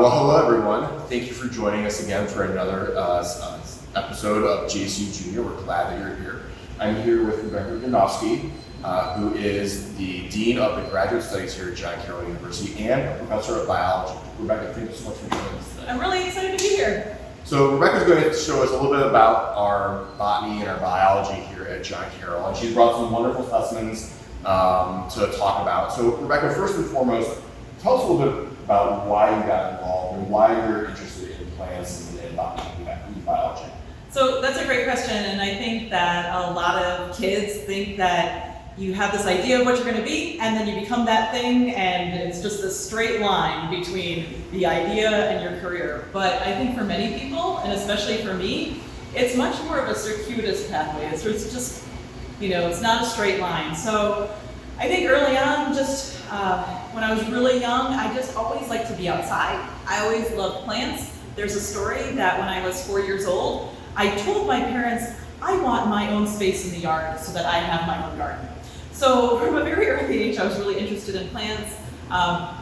Well, hello everyone. Thank you for joining us again for another episode of JCU Junior. We're glad that you're here. I'm here with Rebecca Drenovsky, who is the Dean of the Graduate Studies here at John Carroll University and a professor of biology. Rebecca, thank you so much for joining us today. I'm really excited to be here. So Rebecca's going to show us a little bit about our botany and our biology here at John Carroll, and she's brought some wonderful specimens to talk about. So Rebecca, first and foremost, tell us a little bit about why you got involved and why you're interested in plants and botany and biology. So that's a great question, and I think that a lot of kids think that you have this idea of what you're going to be, and then you become that thing, and it's just this straight line between the idea and your career. But I think for many people, and especially for me, it's much more of a circuitous pathway. It's just, it's not a straight line. So I think early on, just when I was really young, I just always liked to be outside. I always loved plants. There's a story that when I was 4 years old, I told my parents, I want my own space in the yard so that I have my own garden. So from a very early age, I was really interested in plants.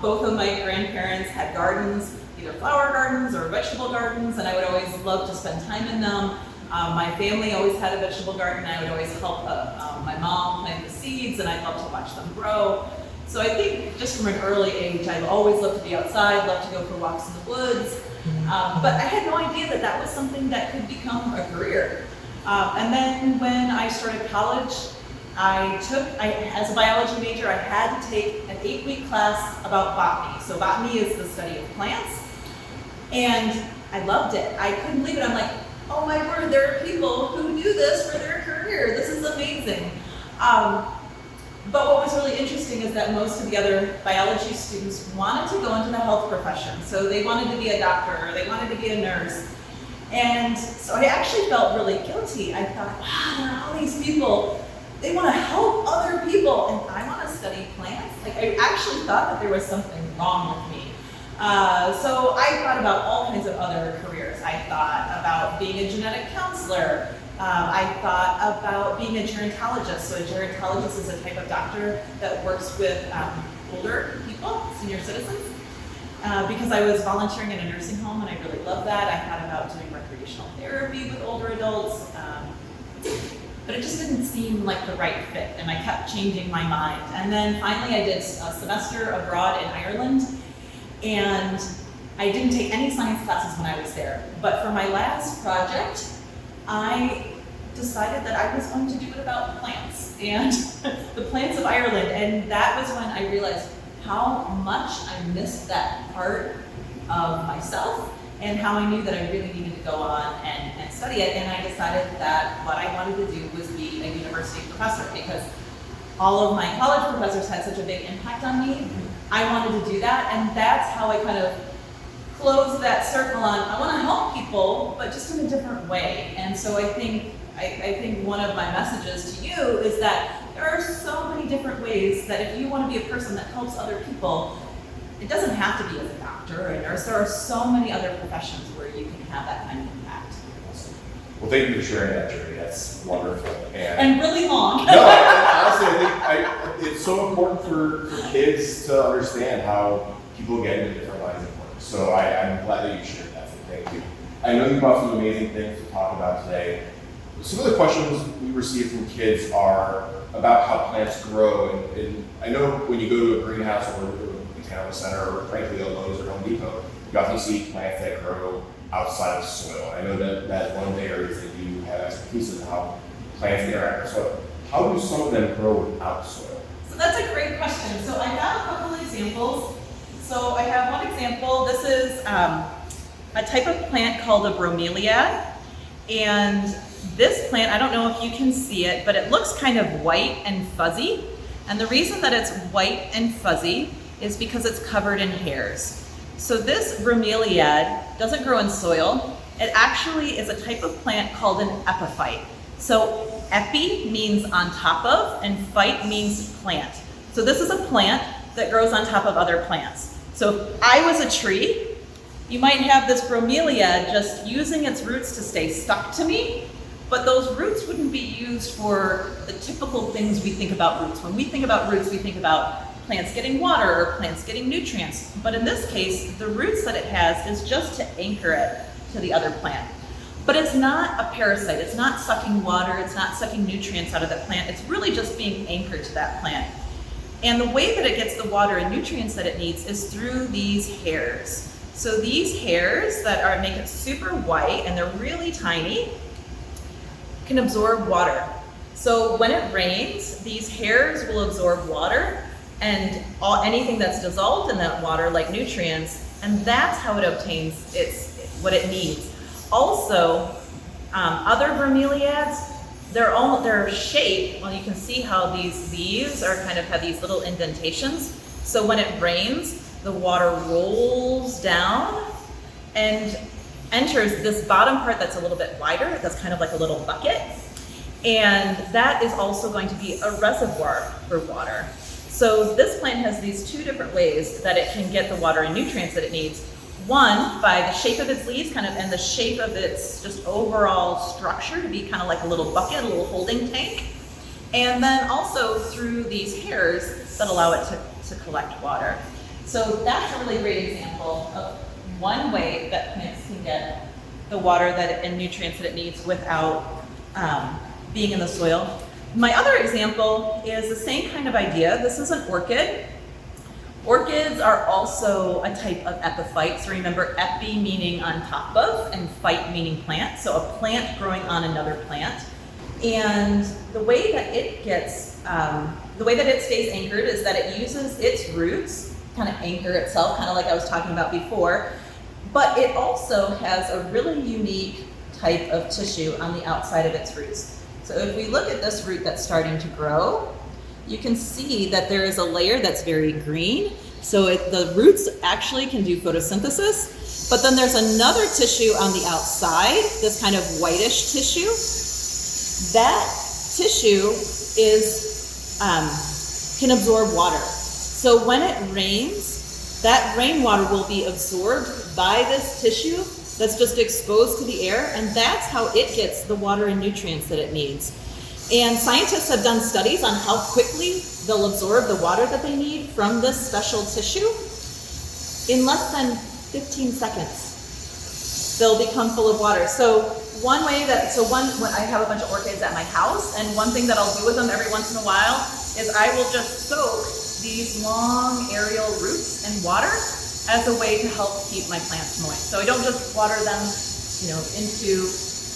Both of my grandparents had gardens, either flower gardens or vegetable gardens, and I would always love to spend time in them. My family always had a vegetable garden. I would always help my mom plant the seeds, and I loved to watch them grow. So I think just from an early age, I've always loved to be outside, loved to go for walks in the woods. But I had no idea that that was something that could become a career. And then when I started college, as a biology major, I had to take an 8-week class about botany. So botany is the study of plants. And I loved it. I couldn't believe it. I'm like, oh my word, there are people who do this for their career. This is amazing. But what was really interesting is that most of the other biology students wanted to go into the health profession. So they wanted to be a doctor, or they wanted to be a nurse. And so I actually felt really guilty. I thought, wow, there are all these people, they want to help other people, and I want to study plants. Like, I actually thought that there was something wrong with me. So I thought about all kinds of other careers. I thought about being a genetic counselor. I thought about being a gerontologist. So a gerontologist is a type of doctor that works with older people, senior citizens. Because I was volunteering in a nursing home and I really loved that. I thought about doing recreational therapy with older adults. But it just didn't seem like the right fit, and I kept changing my mind. And then finally I did a semester abroad in Ireland, and I didn't take any science classes when I was there. But for my last project, I decided that I was going to do it about plants and the plants of Ireland. And that was when I realized how much I missed that part of myself and how I knew that I really needed to go on and study it. And I decided that what I wanted to do was be a university professor, because all of my college professors had such a big impact on me. I wanted to do that, and that's how I kind of closed that circle on, I want to help people, but just in a different way. And so I think one of my messages to you is that there are so many different ways that if you want to be a person that helps other people, it doesn't have to be as a doctor or a nurse. There are so many other professions where you can have that kind of impact. Awesome. Well, thank you for sharing that journey. That's wonderful. And really long. No, honestly, I think it's so important for kids to understand how people get into different lines of work. So I'm glad that you shared that, so thank you. I know you brought some amazing things to talk about today. Some of the questions we receive from kids are about how plants grow. And I know when you go to a greenhouse or a botanical center, or frankly a Lowe's or Home Depot, you often see plants that grow outside of soil. I know that one of the areas that you have expertise is how plants interact with soil. How do some of them grow without soil? So that's a great question. So I have a couple of examples. So I have one example. This is a type of plant called a bromeliad. And this plant, I don't know if you can see it, but it looks kind of white and fuzzy. And the reason that it's white and fuzzy is because it's covered in hairs. So this bromeliad doesn't grow in soil. It actually is a type of plant called an epiphyte. So epi means on top of, and phyte means plant. So this is a plant that grows on top of other plants. So if I was a tree, you might have this bromeliad just using its roots to stay stuck to me, but those roots wouldn't be used for the typical things we think about roots. When we think about roots, we think about plants getting water or plants getting nutrients. But in this case, the roots that it has is just to anchor it to the other plant. But it's not a parasite. It's not sucking water. It's not sucking nutrients out of that plant. It's really just being anchored to that plant. And the way that it gets the water and nutrients that it needs is through these hairs. So these hairs that make it super white and they're really tiny can absorb water. So when it rains, these hairs will absorb water and anything that's dissolved in that water, like nutrients, and that's how it obtains what it needs. Also, other bromeliads, their shape, well, you can see how these leaves have these little indentations. So when it rains, the water rolls down and enters this bottom part that's a little bit wider, that's kind of like a little bucket. And that is also going to be a reservoir for water. So this plant has these two different ways that it can get the water and nutrients that it needs. One, by the shape of its leaves and the shape of its just overall structure to be kind of like a little bucket, a little holding tank. And then also through these hairs that allow it to collect water. So that's a really great example of one way that plants can get the water and nutrients that it needs without being in the soil. My other example is the same kind of idea. This is an orchid. Orchids are also a type of epiphyte. So remember, epi meaning on top of and phyte meaning plant. So a plant growing on another plant. And the way that it stays anchored is that it uses its roots kind of anchor itself, kind of like I was talking about before. But it also has a really unique type of tissue on the outside of its roots. So if we look at this root that's starting to grow, you can see that there is a layer that's very green. So the roots actually can do photosynthesis, but then there's another tissue on the outside, this kind of whitish tissue. That tissue can absorb water. So when it rains, that rainwater will be absorbed by this tissue that's just exposed to the air, and that's how it gets the water and nutrients that it needs. And scientists have done studies on how quickly they'll absorb the water that they need from this special tissue. In less than 15 seconds, they'll become full of water. When I have a bunch of orchids at my house, and one thing that I'll do with them every once in a while is I will just soak these long aerial roots in water as a way to help keep my plants moist. So I don't just water them, into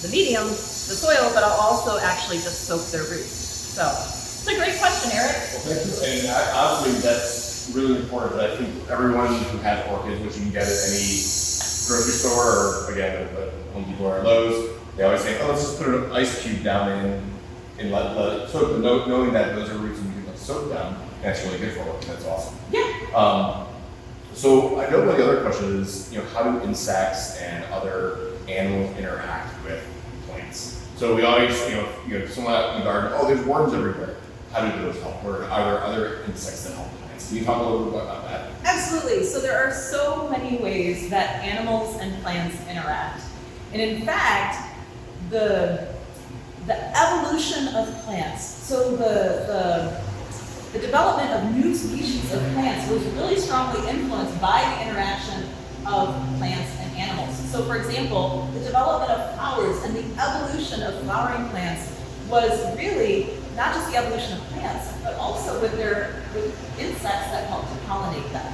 the medium, the soil, but I'll also actually just soak their roots. So it's a great question, Eric. Well, thank you. And honestly, that's really important. I think everyone who has orchids, which you can get at any grocery store or again at Home Depot or Lowe's, they always say, let's just put an ice cube down in and let it soak. But knowing that those are roots and you can let it soak down, that's really good for them. That's awesome. Yeah. So I know one of the other questions is, how do insects and other animals interact with plants? So we always, someone out in the garden, there's worms everywhere. How do those help? Or are there other insects that help plants? Can you talk a little bit about that? Absolutely. So there are so many ways that animals and plants interact. And in fact, the evolution of plants, so the development of new species of plants was really strongly influenced by the interaction of plants and animals. So for example, the development of flowers and the evolution of flowering plants was really not just the evolution of plants, but also with insects that help to pollinate them.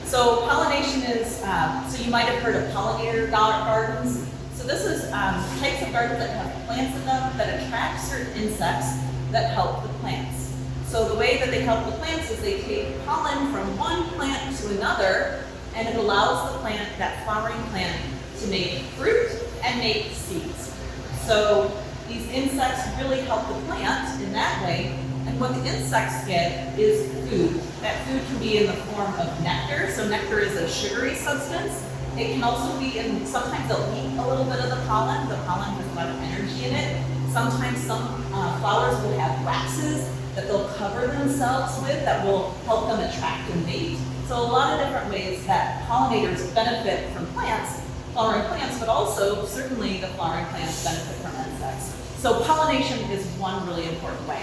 So pollination is, so you might have heard of pollinator gardens. So this is types of gardens that have plants in them that attract certain insects that help the plants. So the way that they help the plants is they take pollen from one plant to another, and it allows the plant, that flowering plant, to make fruit and make seeds. So these insects really help the plant in that way, and what the insects get is food. That food can be in the form of nectar. So nectar is a sugary substance. It can also be sometimes they'll eat a little bit of the pollen. The pollen has a lot of energy in it. Sometimes some flowers will have waxes that they'll cover themselves with that will help them attract and mate. So a lot of different ways that pollinators benefit from plants, flowering plants, but also certainly the flowering plants benefit from insects. So pollination is one really important way.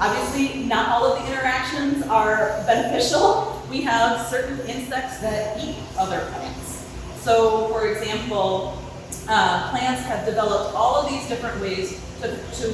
Obviously, not all of the interactions are beneficial. We have certain insects that eat other plants. So, for example, plants have developed all of these different ways to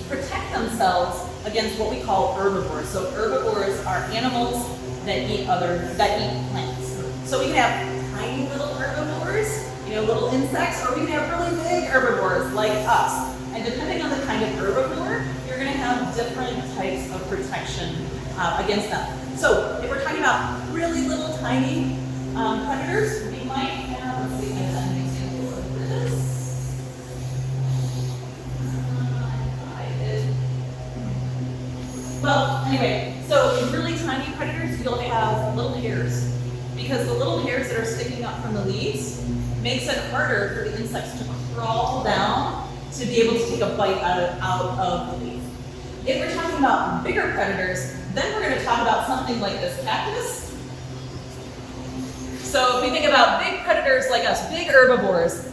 protect themselves against what we call herbivores. So herbivores are animals that eat plants. So we can have tiny little herbivores, little insects, or we can have really big herbivores like us. And depending on the kind of herbivore, you're going to have different types of protection against them. So if we're talking about really little tiny predators, we might have, let's see if I have an example of this. Well, anyway, so in really tiny predators, you'll have little hairs, because the little hairs that are sticking up from the leaves makes it harder for the insects to crawl down to be able to take a bite out of the leaf. If we're talking about bigger predators, then we're going to talk about something like this cactus. So if we think about big predators like us, big herbivores,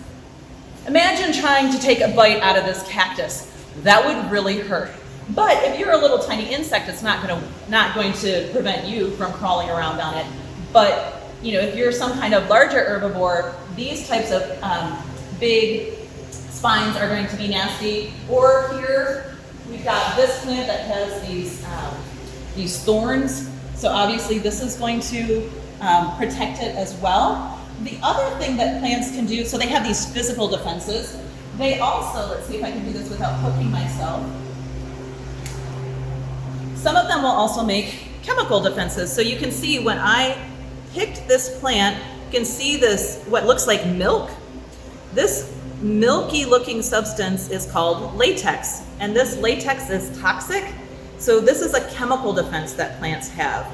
imagine trying to take a bite out of this cactus. That would really hurt. But if you're a little tiny insect, it's not going to prevent you from crawling around on it. But if you're some kind of larger herbivore, these types of big spines are going to be nasty. Or here we've got this plant that has these thorns. So obviously this is going to protect it as well. The other thing that plants can do, so they have these physical defenses. They also, let's see if I can do this without poking myself. Some of them will also make chemical defenses. So you can see when I picked this plant, you can see this, what looks like milk. This milky looking substance is called latex, and this latex is toxic. So this is a chemical defense that plants have.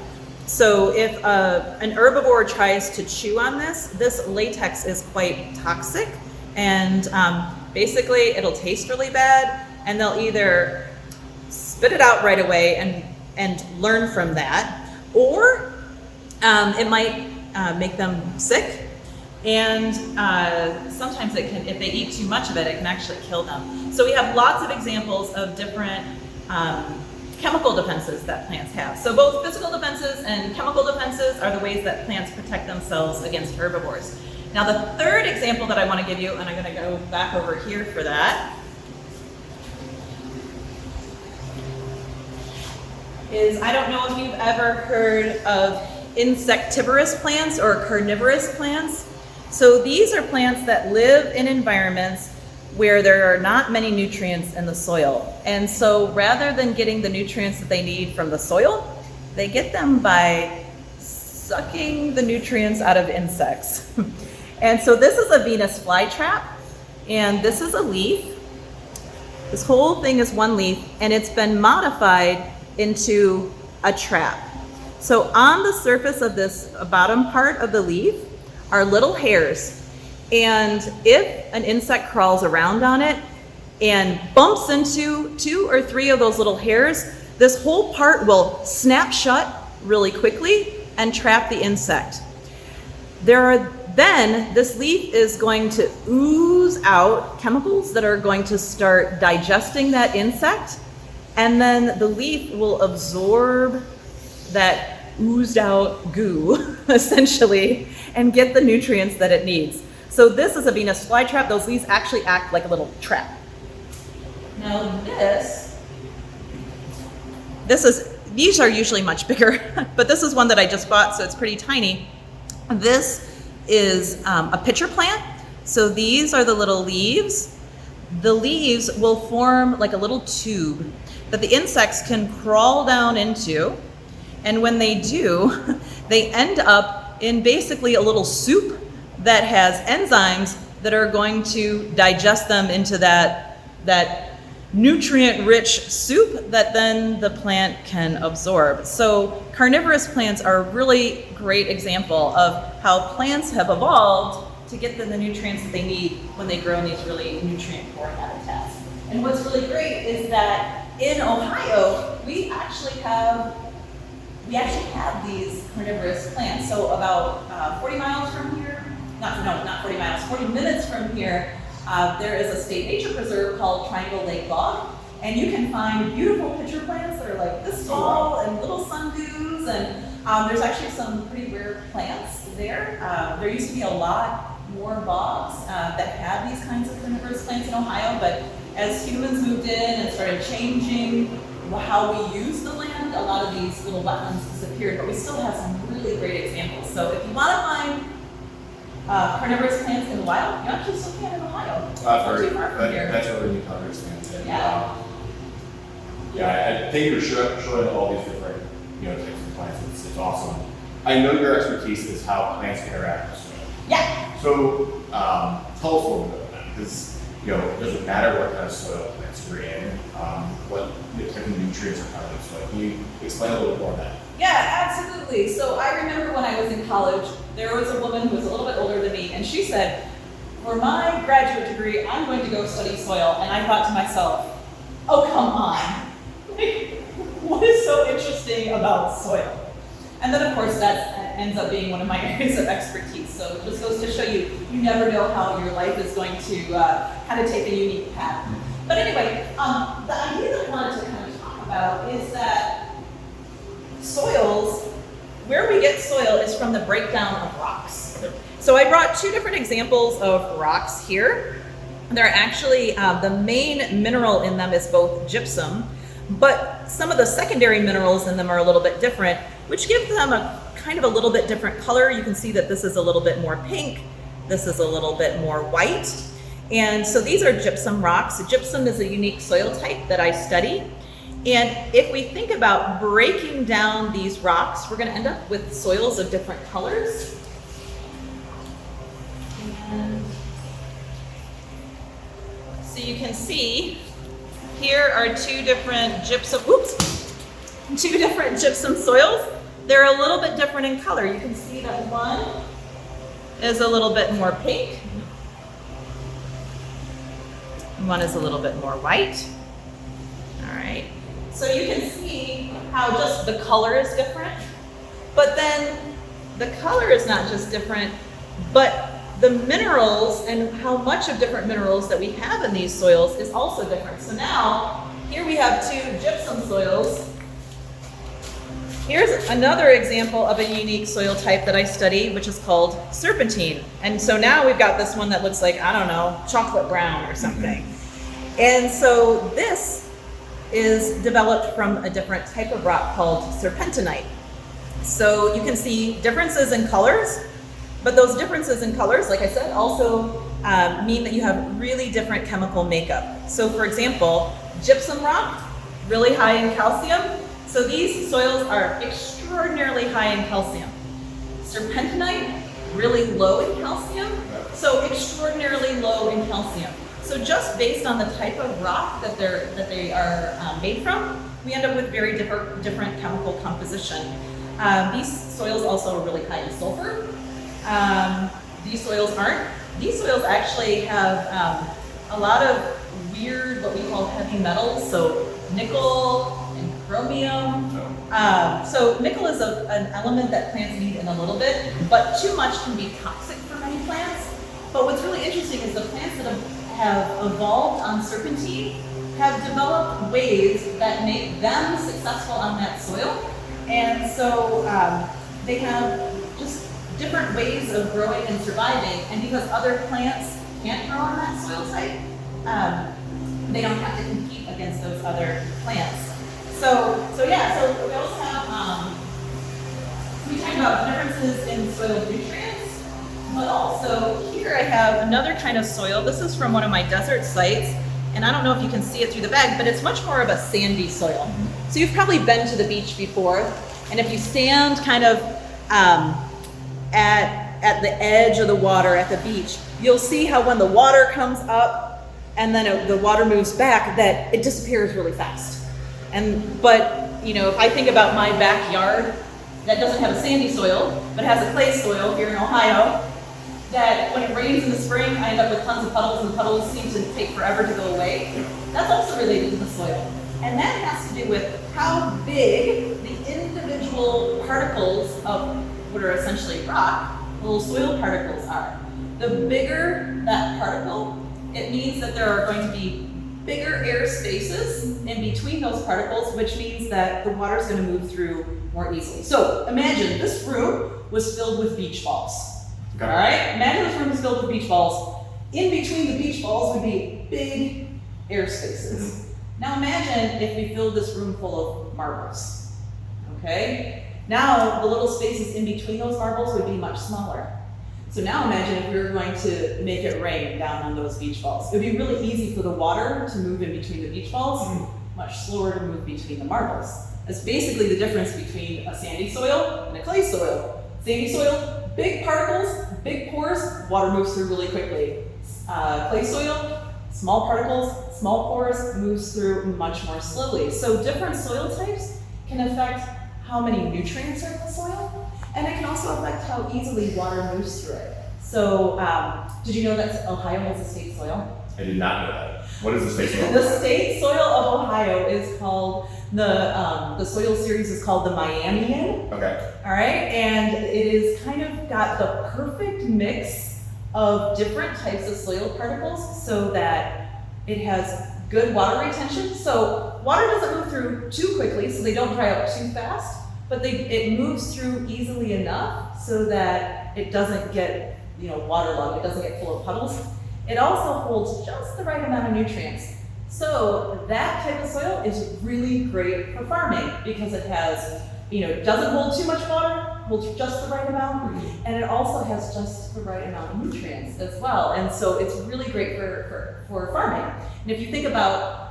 So if an herbivore tries to chew on this latex is quite toxic, and basically it'll taste really bad, and they'll either spit it out right away and learn from that, or it might make them sick, and sometimes it can, if they eat too much of it, it can actually kill them. So we have lots of examples of different chemical defenses that plants have. So both physical defenses and chemical defenses are the ways that plants protect themselves against herbivores. Now the third example that I want to give you, and I'm going to go back over here for that, is, I don't know if you've ever heard of insectivorous plants or carnivorous plants. So these are plants that live in environments where there are not many nutrients in the soil. And so rather than getting the nutrients that they need from the soil, they get them by sucking the nutrients out of insects. And so this is a Venus flytrap, and this is a leaf. This whole thing is one leaf, and it's been modified into a trap. So on the surface of this bottom part of the leaf are little hairs. And if an insect crawls around on it and bumps into 2 or 3 of those little hairs, this whole part will snap shut really quickly and trap the insect. Then this leaf is going to ooze out chemicals that are going to start digesting that insect, and then the leaf will absorb that oozed out goo, essentially, and get the nutrients that it needs. So this is a Venus flytrap. Those leaves actually act like a little trap. Now these are usually much bigger, but this is one that I just bought, so it's pretty tiny. This is a pitcher plant. So these are the little leaves. The leaves will form like a little tube that the insects can crawl down into. And when they do, they end up in basically a little soup that has enzymes that are going to digest them into that nutrient-rich soup that then the plant can absorb. So carnivorous plants are a really great example of how plants have evolved to get them the nutrients that they need when they grow in these really nutrient-poor habitats. And what's really great is that in Ohio, we actually have these carnivorous plants. So about 40 miles from here, not 40 miles, 40 minutes from here, there is a state nature preserve called Triangle Lake Bog, And you can find beautiful pitcher plants that are like this tall and little sundews, and there's actually some pretty rare plants there. There used to be a lot more bogs that had these kinds of carnivorous plants in Ohio, but as humans moved in and started changing how we use the land, a lot of these little wetlands disappeared, but we still have some really great examples. So if you want to find carnivorous plants in the wild, you actually still can in Ohio. Not too far from here. That's really neat to understand. And, Yeah. I think you're showing all these different, types of plants. It's awesome. I know your expertise is how plants interact with soil. Yeah. So tell us a little bit about that, because does it matter what kind of soil plants you're in, what type of nutrients are found in the soil? Can you explain a little bit more on that? Yeah, absolutely. So I remember when I was in college, there was a woman who was a little bit older than me, and she said, for my graduate degree, I'm going to go study soil. And I thought to myself, oh, come on. What is so interesting about soil? And then, of course, that ends up being one of my areas of expertise. So it just goes to show you, you never know how your life is going to kind of take a unique path. But anyway, the idea that I wanted to kind of talk about is that soils, where we get soil is from the breakdown of rocks. So I brought two different examples of rocks here. They're actually, the main mineral in them is both gypsum, but some of the secondary minerals in them are a little bit different, which gives them a kind of a little bit different color. You can see that this is a little bit more pink, this is a little bit more white. And so these are gypsum rocks. Gypsum is a unique soil type that I study. And if we think about breaking down these rocks, we're going to end up with soils of different colors. And so you can see here are two different gypsum soils. They're a little bit different in color. You can see that one is a little bit more pink. One is a little bit more white. All right. So you can see how just the color is different, but then the color is not just different, but the minerals and how much of different minerals that we have in these soils is also different. So now, here we have two gypsum soils. Here's another example of a unique soil type that I study, which is called serpentine. And so now we've got this one that looks like, I don't know, chocolate brown or something. And so this is developed from a different type of rock called serpentinite. So you can see differences in colors, but those differences in colors, like I said, also mean that you have really different chemical makeup. So for example, gypsum rock, really high in calcium. So these soils are extraordinarily high in calcium. Serpentinite, really low in calcium, so extraordinarily low in calcium. So just based on the type of rock that they are made from, we end up with very different chemical composition. These soils also are really high in sulfur. These soils aren't. These soils actually have a lot of weird, what we call heavy metals, so nickel and chromium. So nickel is an element that plants need in a little bit, but too much can be toxic for many plants. But what's really interesting is the plants that have evolved on serpentine have developed ways that make them successful on that soil. And so they have just different ways of growing and surviving. And because other plants can't grow on that soil type, they don't have to compete against those other plants. So we also have, we talk about differences in soil nutrients, but also here I have another kind of soil. This is from one of my desert sites, and I don't know if you can see it through the bag, but it's much more of a sandy soil. So you've probably been to the beach before, and if you stand kind of at the edge of the water at the beach, you'll see how when the water comes up and then the water moves back, that it disappears really fast. But if I think about my backyard that doesn't have a sandy soil, but has a clay soil here in Ohio, that when it rains in the spring, I end up with tons of puddles, and the puddles seem to take forever to go away. That's also related to the soil. And that has to do with how big the individual particles of what are essentially rock, little soil particles are. The bigger that particle, it means that there are going to be bigger air spaces in between those particles, which means that the water is going to move through more easily. So imagine this room was filled with beach balls. Okay. All right? Imagine this room is filled with beach balls. In between the beach balls would be big air spaces. Now imagine if we filled this room full of marbles. Okay? Now the little spaces in between those marbles would be much smaller. So now imagine if we were going to make it rain down on those beach balls. It would be really easy for the water to move in between the beach balls, much slower to move between the marbles. That's basically the difference between a sandy soil and a clay soil. Sandy soil, big particles, big pores, water moves through really quickly. Clay soil, small particles, small pores, moves through much more slowly. So different soil types can affect how many nutrients are in the soil, and it can also affect how easily water moves through it. So, did you know that Ohio has a state soil? I did not know that. What is the state soil? The state soil of Ohio is called, the soil series is called the Miamian. Okay. All right, and it is kind of got the perfect mix of different types of soil particles so that it has good water retention. So water doesn't move through too quickly, so they don't dry out too fast, but it moves through easily enough so that it doesn't get, waterlogged, it doesn't get full of puddles. It also holds just the right amount of nutrients. So that type of soil is really great for farming because it has, doesn't hold too much water, holds just the right amount, and it also has just the right amount of nutrients as well. And so it's really great for farming. And if you think about,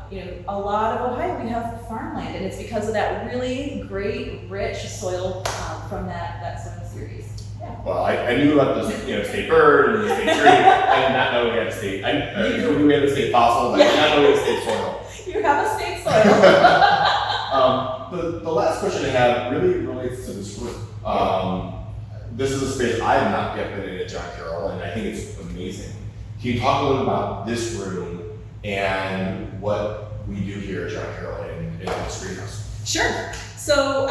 a lot of Ohio, we have farmland, and it's because of that really great, rich soil from that soil series. Yeah. Well, I knew about the state bird and the state tree. I did not know we had a state. I knew we had a state fossil, but I did not know we had a state soil. You have a state soil. The last question I have really relates to this room. This is a space I have not yet been in at John Carroll, and I think it's amazing. Can you talk a little about this room and what we do here at John Carroll in this greenhouse? Sure. So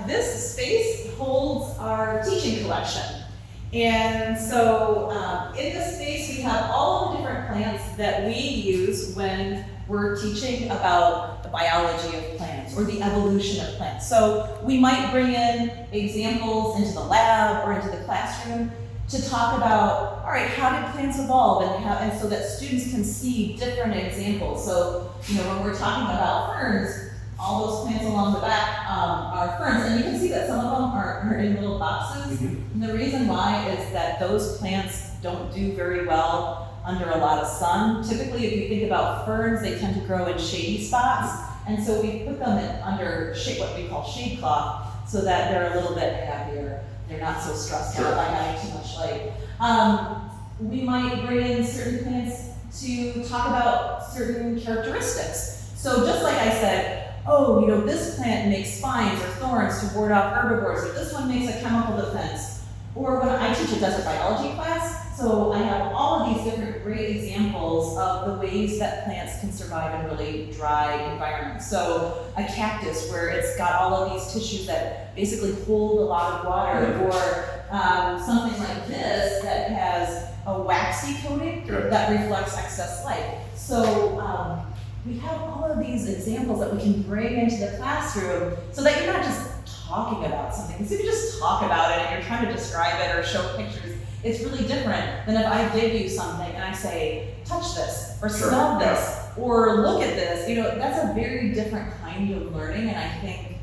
this space holds our teaching collection. And so in this space we have all the different plants that we use when we're teaching about the biology of plants or the evolution of plants. So we might bring in examples into the lab or into the classroom to talk about, all right, how did plants evolve, and so that students can see different examples. So, when we're talking about ferns, all those plants along the back are ferns, and you can see that some of them are in little boxes. And the reason why is that those plants don't do very well under a lot of sun. Typically, if you think about ferns, they tend to grow in shady spots, and so we put them under what we call shade cloth, so that they're a little bit happier. They're not so stressed out by having too much light. We might bring in certain plants to talk about certain characteristics. So just like I said, this plant makes spines or thorns to ward off herbivores, or this one makes a chemical defense. Or when I teach a desert biology class, so I have all of these different great examples of the ways that plants can survive in really dry environments. So a cactus where it's got all of these tissues that basically hold a lot of water, or something like this that has a waxy coating that reflects excess light. So we have all of these examples that we can bring into the classroom so that you're not just talking about something. So if you just talk about it and you're trying to describe it or show pictures, it's really different than if I give you something and I say, touch this, or smell this, or look at this. That's a very different kind of learning, and I think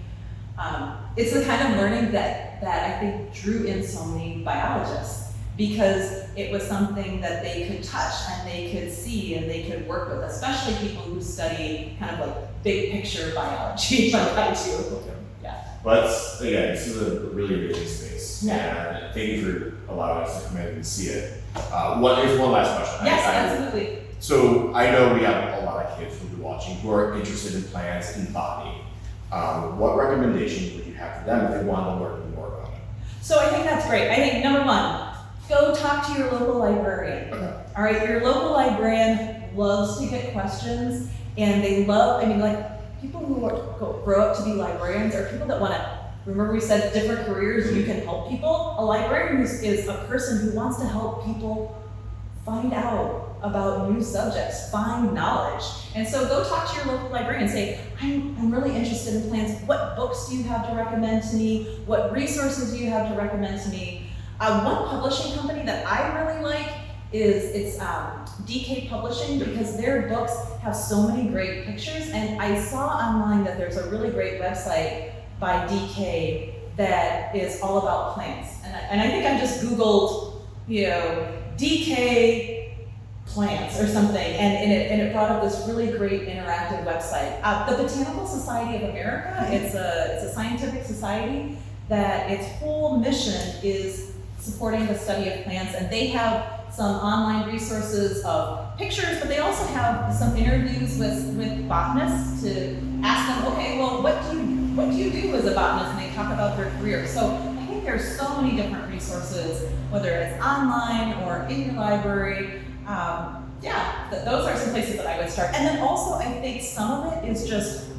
it's the kind of learning that I think drew in so many biologists, because it was something that they could touch and they could see and they could work with, especially people who study kind of like big picture biology like I do. Yeah. Well, this is a really amazing space. Yeah. And thank you for allowing us to come in and see it. Here's one last question. Yes, absolutely. So I know we have a lot of kids who will be watching who are interested in plants and botany. What recommendations would you have for them if they want to learn more about it? So I think that's great. I think number one, go talk to your local librarian. Okay. All right, your local librarian loves to get questions, and they love, people who grow up to be librarians are people that want to, remember we said different careers, you can help people. A librarian is a person who wants to help people find out about new subjects, find knowledge. And so go talk to your local librarian and say, I'm really interested in plants. What books do you have to recommend to me? What resources do you have to recommend to me? One publishing company that I really like is DK Publishing, because their books have so many great pictures. And I saw online that there's a really great website by DK that is all about plants. And I think I just Googled, DK plants or something, and it brought up this really great interactive website. The Botanical Society of America, it's a scientific society that its whole mission is supporting the study of plants, and they have some online resources of pictures, but they also have some interviews with botanists to ask them, okay, well, what do you do as a botanist? And they talk about their career. So I think there's so many different resources, whether it's online or in your library. Those are some places that I would start. And then also, I think some of it is just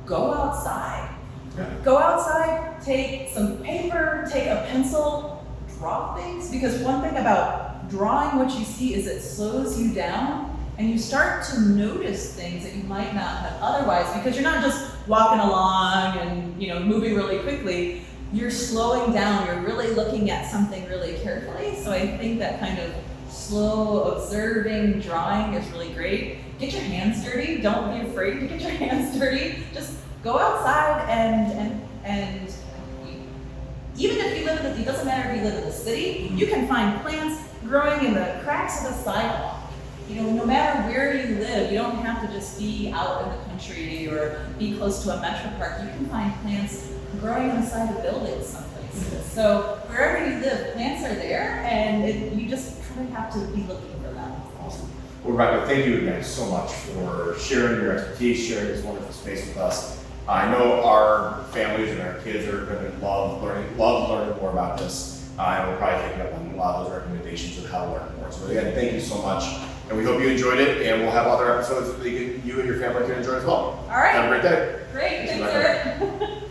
go outside. Yeah. Go outside, take some paper, take a pencil, draw things. Because one thing about drawing what you see is it slows you down, and you start to notice things that you might not have otherwise, because you're not just walking along and moving really quickly. You're slowing down. You're really looking at something really carefully. So I think that kind of slow, observing drawing is really great. Get your hands dirty. Don't be afraid to get your hands dirty. Just go outside and even if you live it doesn't matter if you live in the city, you can find plants growing in the cracks of the sidewalk. No matter where you live, you don't have to just be out in the country or be close to a metro park. You can find plants growing on the side of buildings someplace. So wherever you live, plants are there, and you just kind of have to be looking for them. Awesome. Well, Rebecca, thank you again so much for sharing your expertise, sharing this wonderful space with us. I know our families and our kids are going to love learning more about this. And we'll probably take up on a lot of those recommendations of how to learn more. So again, thank you so much. And we hope you enjoyed it, and we'll have other episodes that you and your family can enjoy as well. All right. Have a great day. Great. Thanks, Eric.